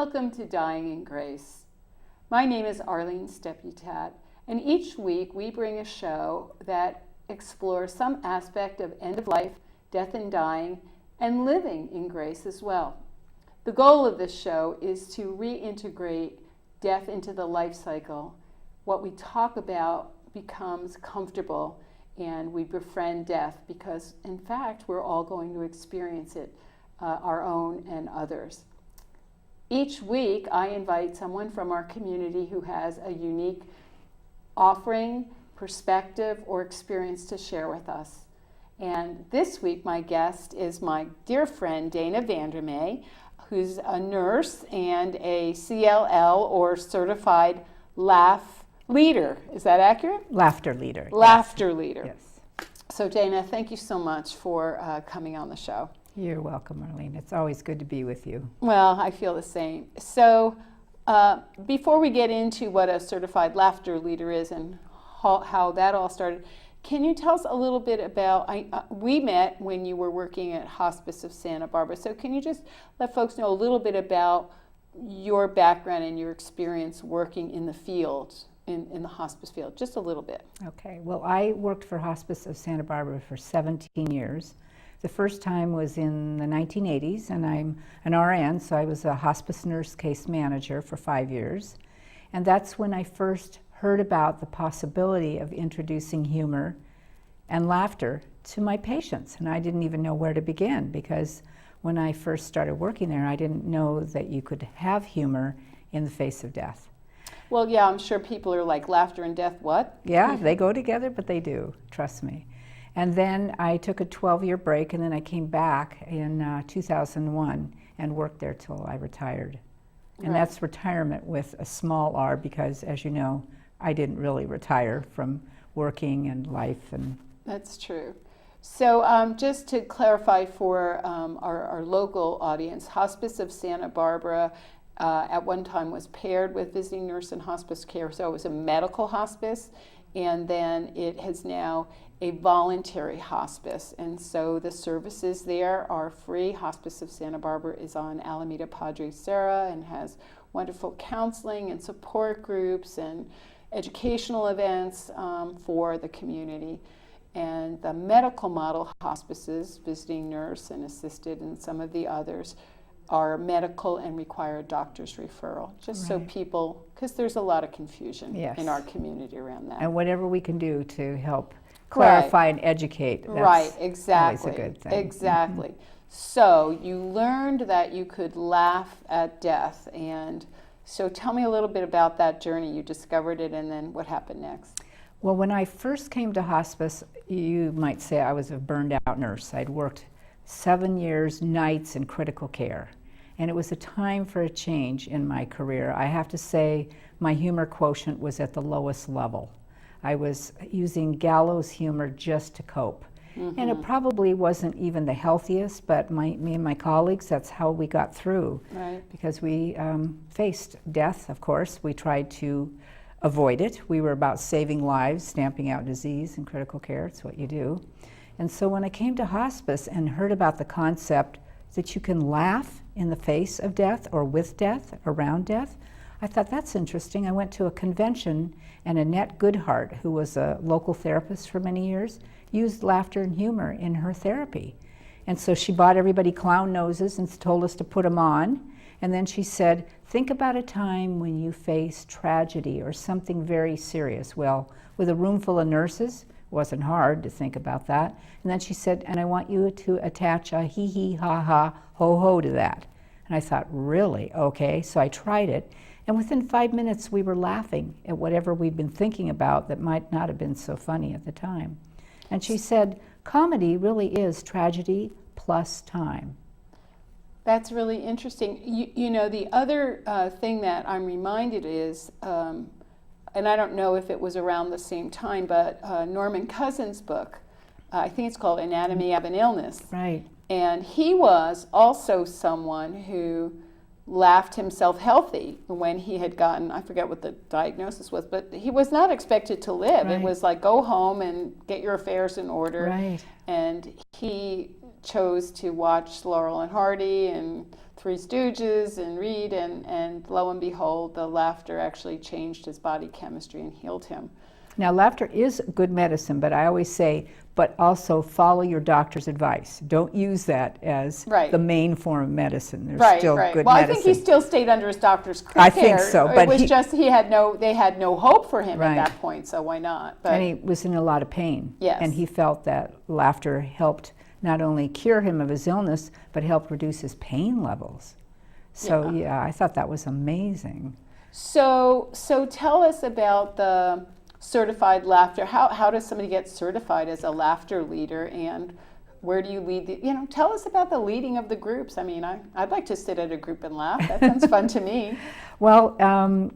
Welcome to Dying in Grace. My name is Arlene Stepputat, and each week we bring a show that explores some aspect of end of life, death and dying, and living in grace as well. The goal of this show is to reintegrate death into the life cycle. What we talk about becomes comfortable, and we befriend death because, in fact, we're all going to experience it, our own and others. Each week, I invite someone from our community who has a unique offering, perspective, or experience to share with us. And this week, my guest is my dear friend, Dana VanderMey, who's a nurse and a CLL, or Certified Laugh Leader. Is that accurate? Laughter leader. Laughter yes. leader. Yes. So Dana, thank you so much for coming on the show. You're welcome, Arlene. It's always good to be with you. Well, I feel the same. So before we get into what a certified laughter leader is and how that all started, can you tell us a little bit about, we met when you were working at Hospice of Santa Barbara, so can you just let folks know a little bit about your background and your experience working in the field, in the hospice field, just a little bit. Okay, well, I worked for Hospice of Santa Barbara for 17 years. The first time was in the 1980s, and I'm an RN, so I was a hospice nurse case manager for 5 years. And that's when I first heard about the possibility of introducing humor and laughter to my patients. And I didn't even know where to begin, because when I first started working there, I didn't know that you could have humor in the face of death. Well, yeah, I'm sure people are like, laughter and death, what? Yeah, they go together, but they do, trust me. And then I took a 12-year break, and then I came back in 2001 and worked there till I retired. And that's retirement with a small r, because, as you know, I didn't really retire from working and life. And that's true. So just to clarify for our local audience, Hospice of Santa Barbara at one time was paired with visiting nurse and hospice care, so it was a medical hospice, and then it has now a voluntary hospice, and so the services there are free. Hospice of Santa Barbara is on Alameda Padre Serra and has wonderful counseling and support groups and educational events for the community. And the medical model hospices, visiting nurse and assisted, and some of the others are medical and require a doctor's referral, just so people, because there's a lot of confusion in our community around that. And whatever we can do to help clarify and educate, that's exactly. always a good thing. Exactly. Mm-hmm. So you learned that you could laugh at death, and so tell me a little bit about that journey. You discovered it, and then what happened next? Well, when I first came to hospice, you might say I was a burned out nurse. I'd worked 7 years, nights in critical care. And it was a time for a change in my career. I have to say my humor quotient was at the lowest level. I was using gallows humor just to cope. Mm-hmm. And it probably wasn't even the healthiest, but me and my colleagues, that's how we got through. Right. Because we faced death, of course. We tried to avoid it. We were about saving lives, stamping out disease in critical care. It's what you do. And so when I came to hospice and heard about the concept that you can laugh in the face of death or with death, around death, I thought that's interesting. I went to a convention, and Annette Goodhart, who was a local therapist for many years, used laughter and humor in her therapy. And so she bought everybody clown noses and told us to put them on. And then she said, think about a time when you face tragedy or something very serious. Well, with a room full of nurses, it wasn't hard to think about that. And then she said, and I want you to attach a hee hee ha ha ho ho to that. And I thought, really? Okay. So I tried it. And within 5 minutes, we were laughing at whatever we'd been thinking about that might not have been so funny at the time. And she said, comedy really is tragedy plus time. That's really interesting. You know, the other thing that I'm reminded is, and I don't know if it was around the same time, but Norman Cousins' book, I think it's called Anatomy of an Illness. Right. And he was also someone who laughed himself healthy when he had gotten, I forget what the diagnosis was, but he was not expected to live. Right. It was like, go home and get your affairs in order. Right. And he chose to watch Laurel and Hardy and Three Stooges and read, and lo and behold, the laughter actually changed his body chemistry and healed him. Now, laughter is good medicine, but I always say, but also follow your doctor's advice. Don't use that as the main form of medicine. There's still good well, medicine. I think he still stayed under his doctor's care. I think so, but it was just they had no hope for him at that point, so why not? But, and he was in a lot of pain. Yes. And he felt that laughter helped not only cure him of his illness, but helped reduce his pain levels. So yeah, I thought that was amazing. So tell us about the certified laughter. How does somebody get certified as a laughter leader, and where do you lead tell us about the leading of the groups. I mean, I'd like to sit at a group and laugh. That sounds fun to me. Well,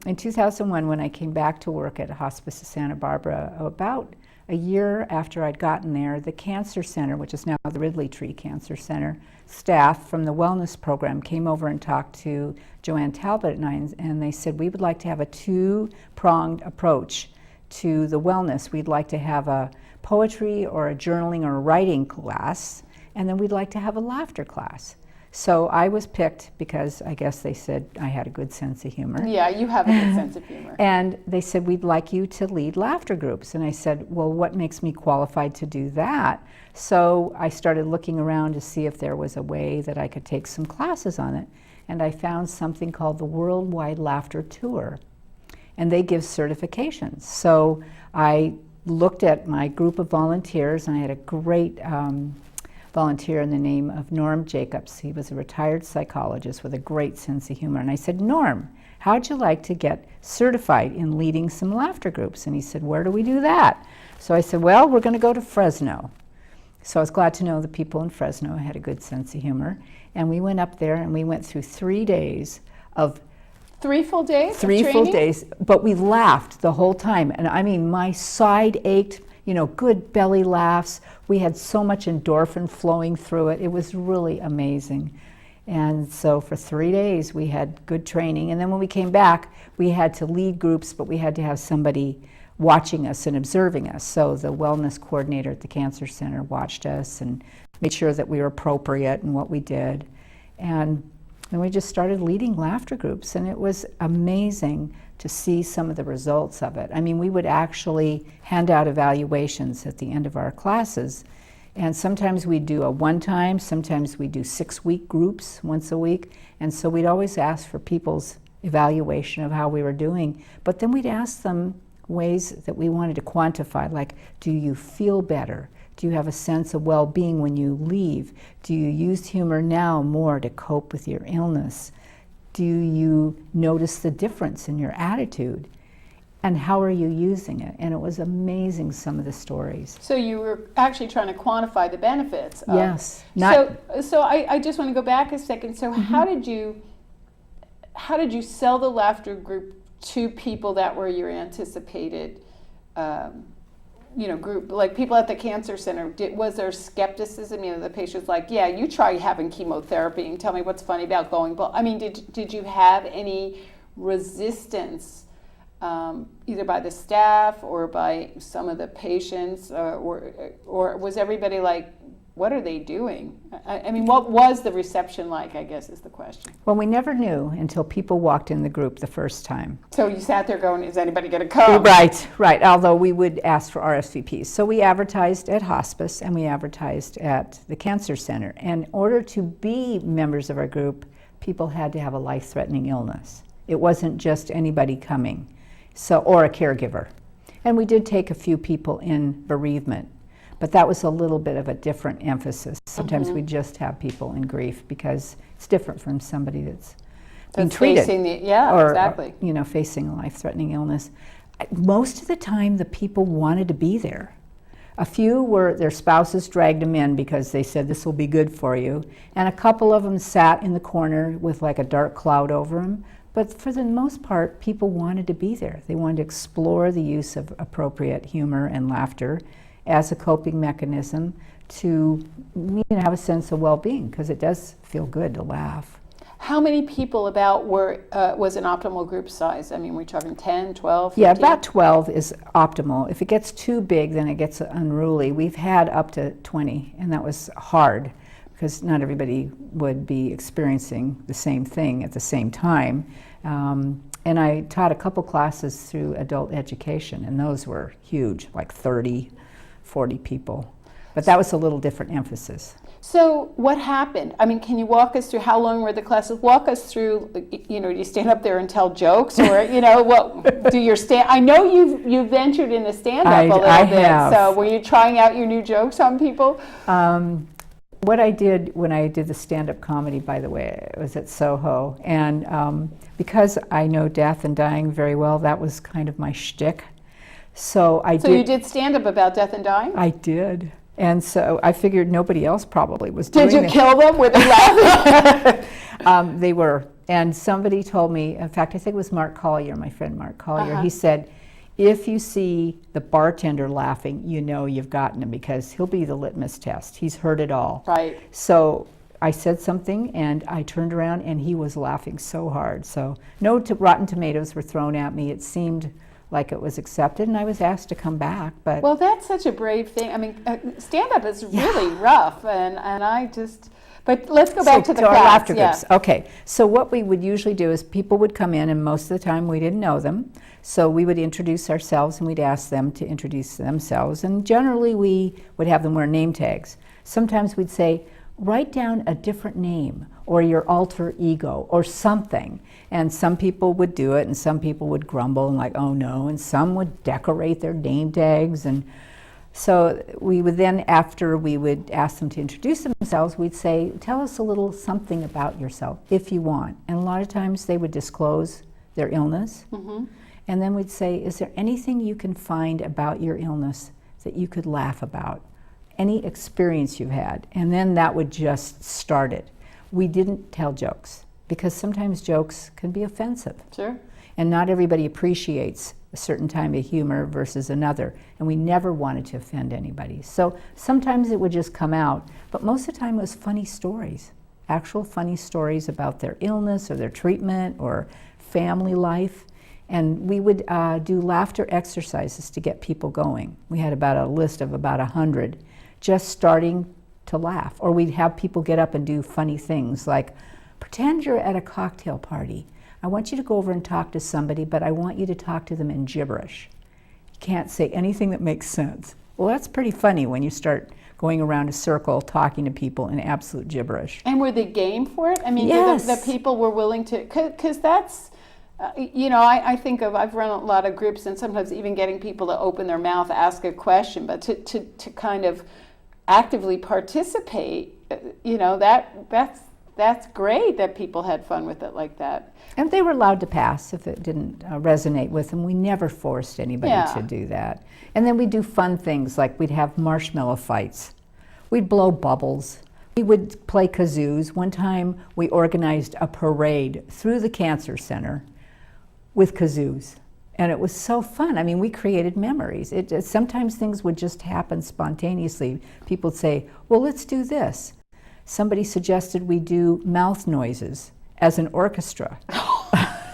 in 2001, when I came back to work at Hospice of Santa Barbara, about a year after I'd gotten there, the Cancer Center, which is now the Ridley Tree Cancer Center, staff from the wellness program came over and talked to Joanne Talbot and I, and they said, we would like to have a two-pronged approach to the wellness. We'd like to have a poetry or a journaling or a writing class, and then we'd like to have a laughter class. So I was picked because I guess they said I had a good sense of humor. Yeah, you have a good sense of humor. And they said, we'd like you to lead laughter groups. And I said, well, what makes me qualified to do that? So I started looking around to see if there was a way that I could take some classes on it. And I found something called the Worldwide Laughter Tour. And they give certifications. So I looked at my group of volunteers, and I had a great volunteer in the name of Norm Jacobs. He was a retired psychologist with a great sense of humor. And I said, Norm, how'd you like to get certified in leading some laughter groups? And he said, where do we do that? So I said, well, we're going to go to Fresno. So I was glad to know the people in Fresno had a good sense of humor. And we went up there and we went through 3 days of 3 full days? 3 full days, but we laughed the whole time. And I mean, my side ached, good belly laughs. We had so much endorphin flowing through it. It was really amazing. And so for 3 days, we had good training. And then when we came back, we had to lead groups, but we had to have somebody watching us and observing us. So the wellness coordinator at the Cancer Center watched us and made sure that we were appropriate in what we did. And then we just started leading laughter groups, and it was amazing to see some of the results of it. I mean, we would actually hand out evaluations at the end of our classes, and sometimes we'd do a one-time, sometimes we'd do 6-week groups once a week, and so we'd always ask for people's evaluation of how we were doing, but then we'd ask them ways that we wanted to quantify, like, do you feel better? Do you have a sense of well-being when you leave? Do you use humor now more to cope with your illness? Do you notice the difference in your attitude? And how are you using it? And it was amazing, some of the stories. So you were actually trying to quantify the benefits. Yes. So I just want to go back a second. So how did you sell the laughter group to people that were your anticipated group, like people at the Cancer Center? Was there skepticism? The patient's like, yeah, you try having chemotherapy and tell me what's funny about going. But I mean, did you have any resistance, either by the staff or by some of the patients, or was everybody like, what are they doing? I mean, what was the reception like, I guess is the question. Well, we never knew until people walked in the group the first time. So you sat there going, is anybody going to come? Right, although we would ask for RSVPs. So we advertised at hospice and we advertised at the Cancer Center. And in order to be members of our group, people had to have a life-threatening illness. It wasn't just anybody coming, or a caregiver. And we did take a few people in bereavement. But that was a little bit of a different emphasis. Sometimes we just have people in grief because it's different from somebody that's being treated. Exactly. Facing a life-threatening illness. Most of the time, the people wanted to be there. A few their spouses dragged them in because they said, this will be good for you. And a couple of them sat in the corner with like a dark cloud over them. But for the most part, people wanted to be there. They wanted to explore the use of appropriate humor and laughter as a coping mechanism to have a sense of well-being, because it does feel good to laugh. How many people was an optimal group size? I mean, we're talking 10, 12, 15? Yeah, about 12 is optimal. If it gets too big, then it gets unruly. We've had up to 20, and that was hard. because not everybody would be experiencing the same thing at the same time. And I taught a couple classes through adult education, and those were huge, like 30, 40 people. But that was a little different emphasis. So what happened? I mean, can you walk us through how long were the classes? Walk us through, you know, do you stand up there and tell jokes, or, you know, what do your stand? I know you've ventured into stand-up a little bit. Have. So were you trying out your new jokes on people? What I did when I did the stand-up comedy, by the way, it was at Soho, and because I know death and dying very well, that was kind of my shtick. So you did stand-up about death and dying? I did. And so I figured nobody else probably was doing it. Did you kill them? Were they laughing? They were. And somebody told me, in fact, I think it was Mark Collier, my friend Mark Collier, he said, if you see the bartender laughing, you know you've gotten him, because he'll be the litmus test. He's heard it all. Right. So I said something, and I turned around, and he was laughing so hard. So no rotten tomatoes were thrown at me. It seemed like it was accepted, and I was asked to come back. But well, that's such a brave thing. I mean, stand-up is really rough, and I just. But let's go back to the our class. laughter groups. Okay, so what we would usually do is people would come in, and most of the time we didn't know them. So we would introduce ourselves, and we'd ask them to introduce themselves. And generally we would have them wear name tags. Sometimes we'd say, write down a different name or your alter ego or something. And some people would do it, and some people would grumble and like, oh no, and some would decorate their name tags. And so we would then, after we would ask them to introduce themselves, we'd say, tell us a little something about yourself if you want. And a lot of times they would disclose their illness. And then we'd say, is there anything you can find about your illness that you could laugh about? Any experience you've had? And then that would just start it. We didn't tell jokes, because sometimes jokes can be offensive. Sure. And not everybody appreciates a certain type of humor versus another. And we never wanted to offend anybody. So sometimes it would just come out, but most of the time it was funny stories, actual funny stories about their illness or their treatment or family life. And we would do laughter exercises to get people going. We had about a list of about 100 just starting to laugh. Or we'd have people get up and do funny things like, pretend you're at a cocktail party. I want you to go over and talk to somebody, but I want you to talk to them in gibberish. You can't say anything that makes sense. Well, that's pretty funny when you start going around a circle talking to people in absolute gibberish. And were they game for it? I mean, yes. the people were willing to, because that's, you know, I think of, I've run a lot of groups, and sometimes even getting people to open their mouth, ask a question, but to kind of actively participate, you know, that's great that people had fun with it like that. And they were allowed to pass if it didn't resonate with them. We never forced anybody to do that. And then we'd do fun things, like we'd have marshmallow fights. We'd blow bubbles. We would play kazoos. One time we organized a parade through the cancer center with kazoos. And it was so fun. I mean, we created memories. Sometimes things would just happen spontaneously. People would say, well, let's do this. Somebody suggested we do mouth noises as an orchestra.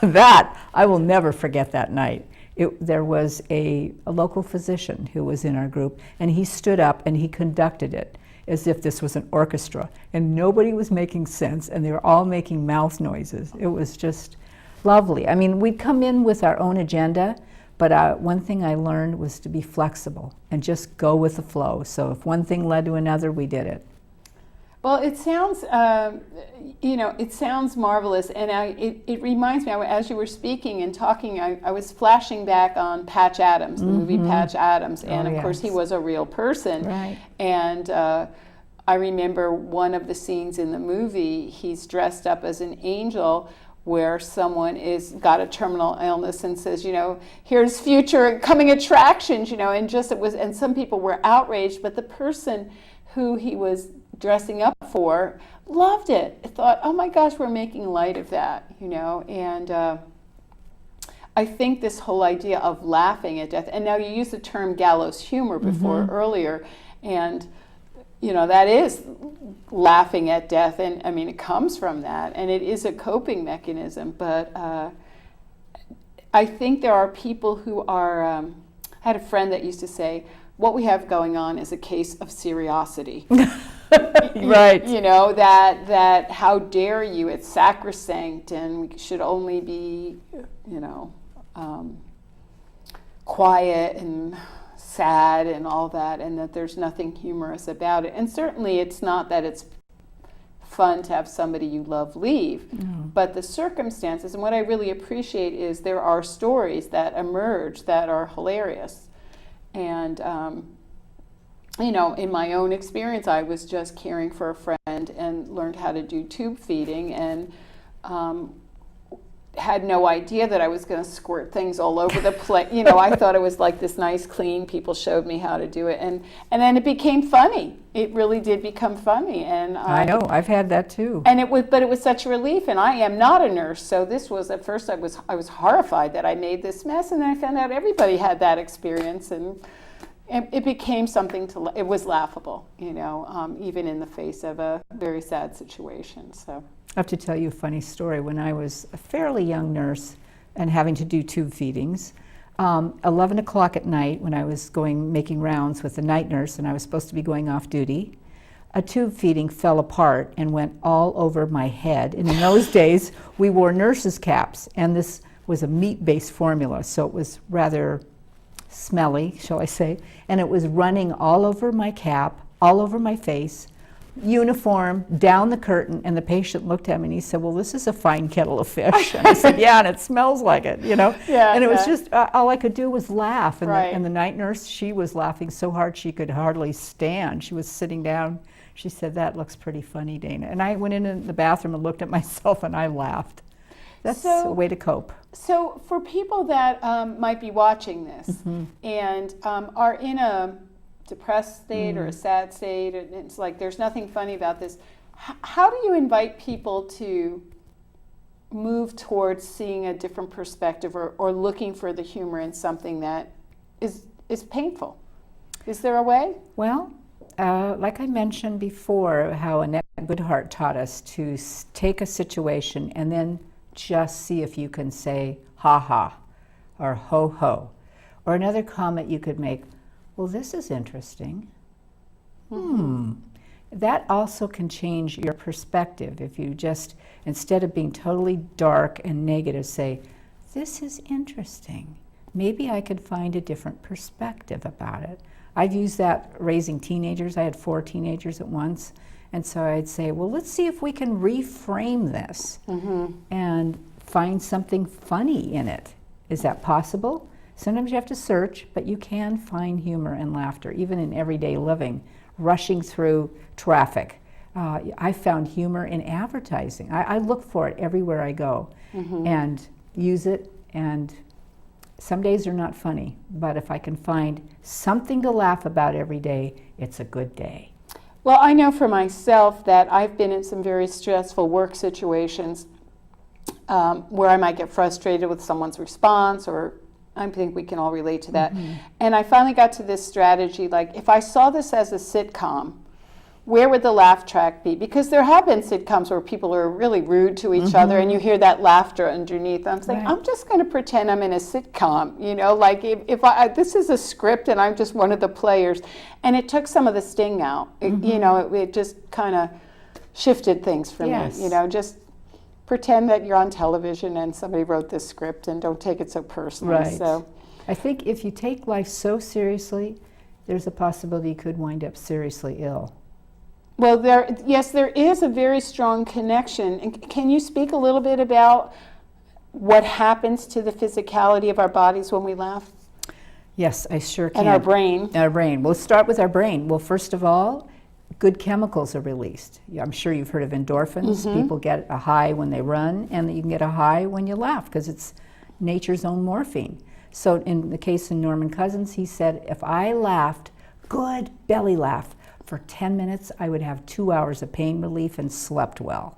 That, I will never forget that night. There was a local physician who was in our group, and he stood up and he conducted it as if this was an orchestra. And nobody was making sense, and they were all making mouth noises. It was just lovely. I mean, we'd come in with our own agenda, but one thing I learned was to be flexible and just go with the flow. So if one thing led to another, we did it. Well, it sounds, you know, it sounds marvelous, and it reminds me, as you were speaking and talking, I was flashing back on Patch Adams, the movie Patch Adams, and of course he was a real person. Right. And I remember one of the scenes in the movie, he's dressed up as an angel, where someone got a terminal illness and says, you know, here's future coming attractions, you know, and some people were outraged, but the person who he was dressing up for loved it. I thought, oh my gosh, we're making light of that, you know, and I think this whole idea of laughing at death, and now you used the term gallows humor before earlier, and you know, that is laughing at death, and I mean, it comes from that, and it is a coping mechanism, but I think there are people who are, I had a friend that used to say, what we have going on is a case of seriosity. Right. You know, that how dare you, it's sacrosanct and we should only be, you know, quiet and sad and all that, and that there's nothing humorous about it. And certainly it's not that it's fun to have somebody you love leave, but the circumstances, and what I really appreciate is there are stories that emerge that are hilarious. And you know, in my own experience, I was just caring for a friend and learned how to do tube feeding, and had no idea that I was going to squirt things all over the place. You know, I thought it was like this nice, clean. People showed me how to do it, and then it became funny. It really did become funny, and I know I've had that too. And it was such a relief. And I am not a nurse, so this was at first I was horrified that I made this mess, and then I found out everybody had that experience, and it became something it was laughable, you know, even in the face of a very sad situation. So I have to tell you a funny story. When I was a fairly young nurse and having to do tube feedings, 11 o'clock at night when I was making rounds with the night nurse and I was supposed to be going off duty, a tube feeding fell apart and went all over my head. And in those days, we wore nurses' caps, and this was a meat-based formula, so it was rather smelly, shall I say, and it was running all over my cap, all over my face, uniform, down the curtain, and the patient looked at me and he said, well, this is a fine kettle of fish. And I said, yeah, and it smells like it, you know? Yeah, and it was just, all I could do was laugh. And, right. And the night nurse, she was laughing so hard she could hardly stand. She was sitting down. She said, that looks pretty funny, Dana. And I went in the bathroom and looked at myself and I laughed. That's a way to cope. So for people that might be watching this and are in a depressed state or a sad state, and it's like there's nothing funny about this, how do you invite people to move towards seeing a different perspective or looking for the humor in something that is painful? Is there a way? Well, like I mentioned before, how Annette Goodhart taught us to take a situation and then just see if you can say ha ha or ho ho. Or another comment you could make, well, this is interesting. That also can change your perspective if you just, instead of being totally dark and negative, say, this is interesting. Maybe I could find a different perspective about it. I've used that raising teenagers. I had 4 teenagers at once. And so I'd say, well, let's see if we can reframe this and find something funny in it. Is that possible? Sometimes you have to search, but you can find humor and laughter, even in everyday living. Rushing through traffic. I found humor in advertising. I look for it everywhere I go and use it. And some days are not funny, but if I can find something to laugh about every day, it's a good day. Well, I know for myself that I've been in some very stressful work situations where I might get frustrated with someone's response, or I think we can all relate to that. And I finally got to this strategy, like if I saw this as a sitcom, where would the laugh track be? Because there have been sitcoms where people are really rude to each other and you hear that laughter underneath. I'm saying, I'm just going to pretend I'm in a sitcom, you know, like if this is a script and I'm just one of the players. And it took some of the sting out. You know, it just kind of shifted things for me, you know, just pretend that you're on television and somebody wrote this script and don't take it so personally. Right. So I think if you take life so seriously, there's a possibility you could wind up seriously ill. Well, there is a very strong connection. And can you speak a little bit about what happens to the physicality of our bodies when we laugh? Yes, I sure can. And our brain. Our brain. We'll start with our brain. Well, first of all, good chemicals are released. I'm sure you've heard of endorphins. People get a high when they run, and you can get a high when you laugh because it's nature's own morphine. So in the case of Norman Cousins, he said, if I laughed, good belly laugh, for 10 minutes, I would have 2 hours of pain relief and slept well.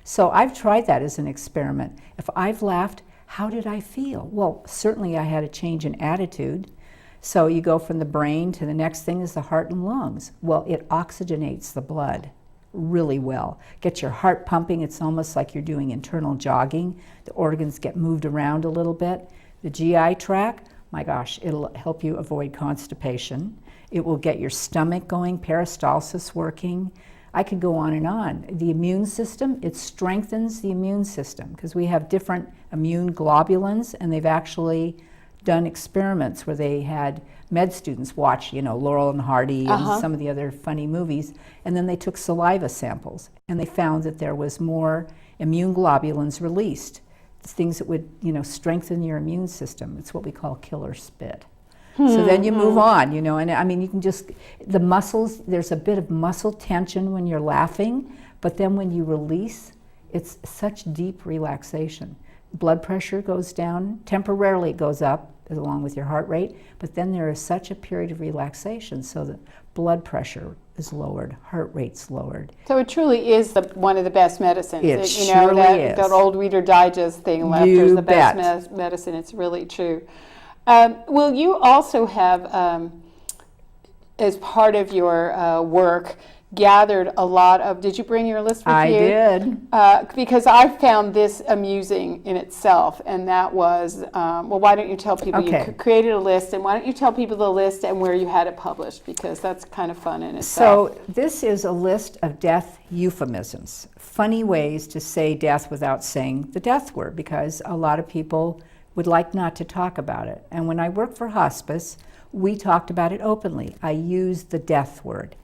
So I've tried that as an experiment. If I've laughed, how did I feel? Well, certainly I had a change in attitude. So you go from the brain to the next thing is the heart and lungs. Well, it oxygenates the blood really well. Get your heart pumping. It's almost like you're doing internal jogging. The organs get moved around a little bit. The GI tract, my gosh, it'll help you avoid constipation. It will get your stomach going, peristalsis working. I could go on and on. The immune system, it strengthens the immune system because we have different immune globulins, and they've actually done experiments where they had med students watch, Laurel and Hardy and some of the other funny movies, and then they took saliva samples, and they found that there was more immune globulins released, things that would, strengthen your immune system. It's what we call killer spit. So then you move on, and I mean, you can just, the muscles, there's a bit of muscle tension when you're laughing, but then when you release, it's such deep relaxation. Blood pressure goes down, temporarily it goes up, along with your heart rate, but then there is such a period of relaxation so that blood pressure is lowered, heart rate's lowered. So it truly is one of the best medicines. It surely is. That old Reader Digest thing, laughter is the best medicine. It's really true. Will you also have, as part of your work, gathered a lot of, did you bring your list with you? I did. Because I found this amusing in itself, and that was, why don't you tell people you created a list, and why don't you tell people the list and where you had it published, because that's kind of fun in itself. So this is a list of death euphemisms, funny ways to say death without saying the death word, because a lot of people would like not to talk about it. And when I worked for hospice, we talked about it openly. I used the death word.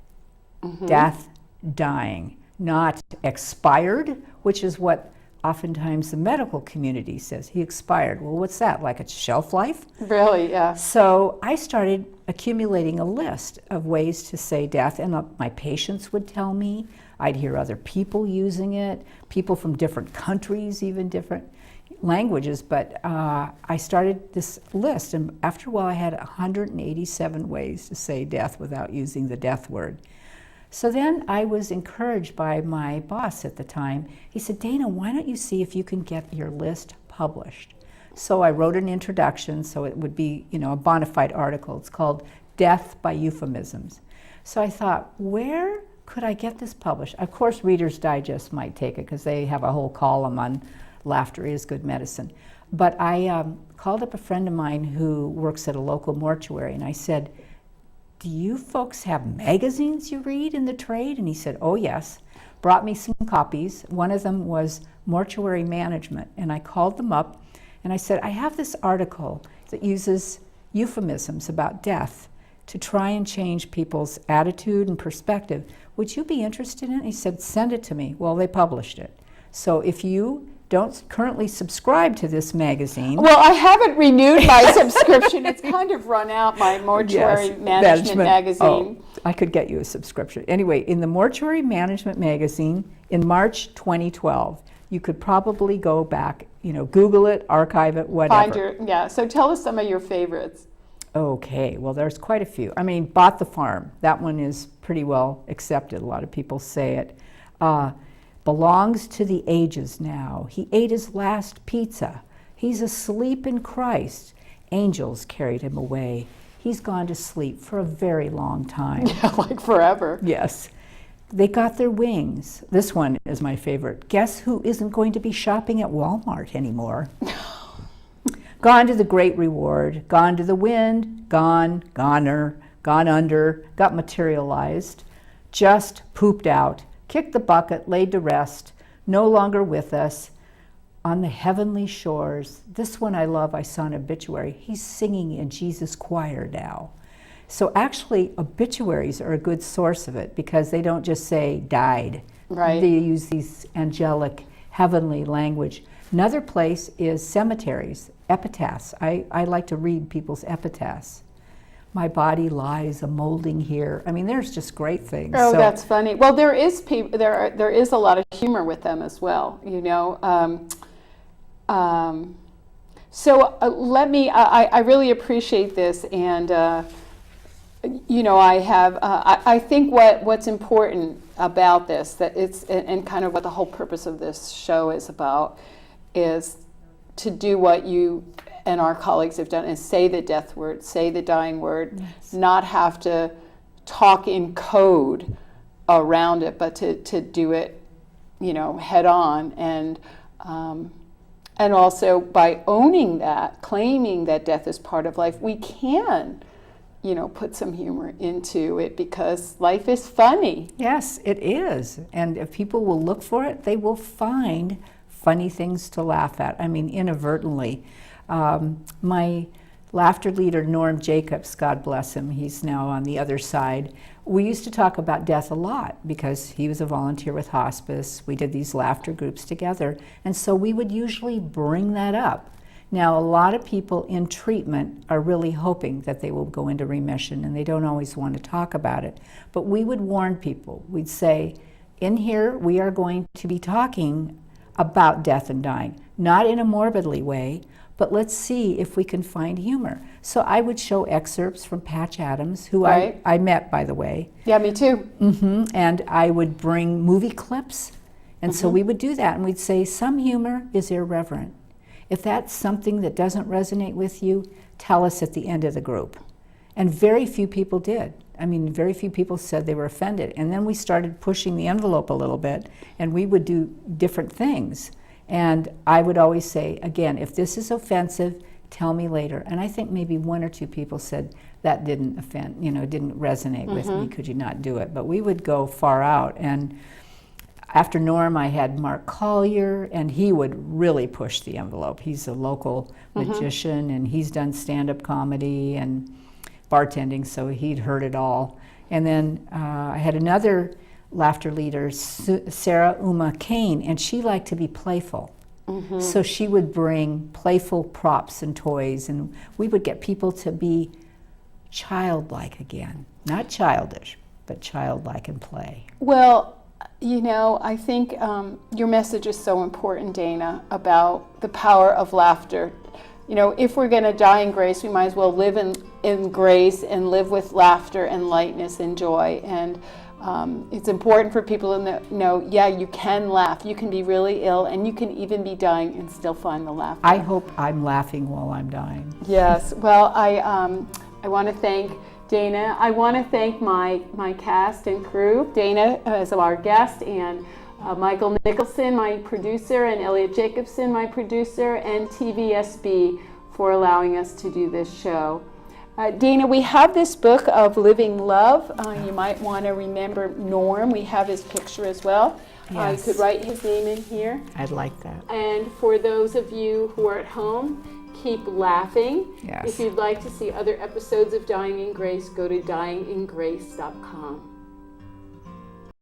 Death, dying, not expired, which is what oftentimes the medical community says. He expired. Well, what's that? Like a shelf life? Really, yeah. So I started accumulating a list of ways to say death, and my patients would tell me. I'd hear other people using it, people from different countries, even different languages, but I started this list, and after a while I had 187 ways to say death without using the death word. So then I was encouraged by my boss at the time. He said, Dana, why don't you see if you can get your list published? So I wrote an introduction, so it would be, a bona fide article. It's called Death by Euphemisms. So I thought, where could I get this published? Of course, Reader's Digest might take it because they have a whole column on laughter is good medicine. But I called up a friend of mine who works at a local mortuary, and I said, do you folks have magazines you read in the trade? And he said, oh yes. Brought me some copies. One of them was Mortuary Management, and I called them up and I said, I have this article that uses euphemisms about death to try and change people's attitude and perspective. Would you be interested in it? He said, send it to me. Well, they published it. So if you don't currently subscribe to this magazine. Well, I haven't renewed my subscription. It's kind of run out, my Mortuary Management magazine. Oh, I could get you a subscription. Anyway, in the Mortuary Management magazine in March 2012, you could probably go back, Google it, archive it, whatever. So tell us some of your favorites. Okay, well, there's quite a few. I mean, Bought the Farm. That one is pretty well accepted. A lot of people say it. Belongs to the ages now. He ate his last pizza. He's asleep in Christ. Angels carried him away. He's gone to sleep for a very long time. Yeah, like forever. Yes. They got their wings. This one is my favorite. Guess who isn't going to be shopping at Walmart anymore? Gone to the great reward. Gone to the wind. Gone, goner, gone under, got materialized. Just pooped out. Kicked the bucket, laid to rest, no longer with us, on the heavenly shores. This one I love, I saw an obituary. He's singing in Jesus' choir now. So actually, obituaries are a good source of it because they don't just say died. Right. They use these angelic, heavenly language. Another place is cemeteries, epitaphs. I like to read people's epitaphs. My body lies a molding here. I mean, there's just great things. Oh, that's funny. Well, there is a lot of humor with them as well, So let me. I really appreciate this, and I think what's important about this, that it's and kind of what the whole purpose of this show is about, is to do what you and our colleagues have done, and say the death word, say the dying word, yes. Not have to talk in code around it, but to do it, head on, and also by owning that, claiming that death is part of life, we can put some humor into it, because life is funny. Yes, it is. And if people will look for it, they will find funny things to laugh at. I mean, inadvertently. My laughter leader, Norm Jacobs, God bless him, he's now on the other side. We used to talk about death a lot because he was a volunteer with hospice. We did these laughter groups together. And so we would usually bring that up. Now, a lot of people in treatment are really hoping that they will go into remission, and they don't always want to talk about it. But we would warn people. We'd say, in here, we are going to be talking about death and dying, not in a morbidly way, but let's see if we can find humor. So I would show excerpts from Patch Adams, who Right. I met, by the way. Yeah, me too. And I would bring movie clips. And so we would do that, and we'd say, some humor is irreverent. If that's something that doesn't resonate with you, tell us at the end of the group. And very few people did. I mean, very few people said they were offended. And then we started pushing the envelope a little bit, and we would do different things. And I would always say, again, if this is offensive, tell me later. And I think maybe one or two people said that didn't offend, didn't resonate with me. Could you not do it? But we would go far out. And after Norm, I had Mark Collier, and he would really push the envelope. He's a local magician, and he's done stand-up comedy and bartending, so he'd heard it all. And then I had another laughter leader, Sarah Uma Kane, and she liked to be playful. So she would bring playful props and toys, and we would get people to be childlike again. Not childish, but childlike and play. Well, I think your message is so important, Dana, about the power of laughter. If we're going to die in grace, we might as well live in grace and live with laughter and lightness and joy. And it's important for people to know, yeah, you can laugh. You can be really ill, and you can even be dying and still find the laughter. I hope I'm laughing while I'm dying. Yes. Well, I want to thank Dana. I want to thank my cast and crew. Dana as our guest, and Michael Nicholson, my producer, and Elliot Jacobson, my producer, and TVSB for allowing us to do this show. Dana, we have this book of Living Love. You might want to remember Norm. We have his picture as well. Yes. You could write his name in here. I'd like that. And for those of you who are at home, keep laughing. Yes. If you'd like to see other episodes of Dying in Grace, go to dyingingrace.com.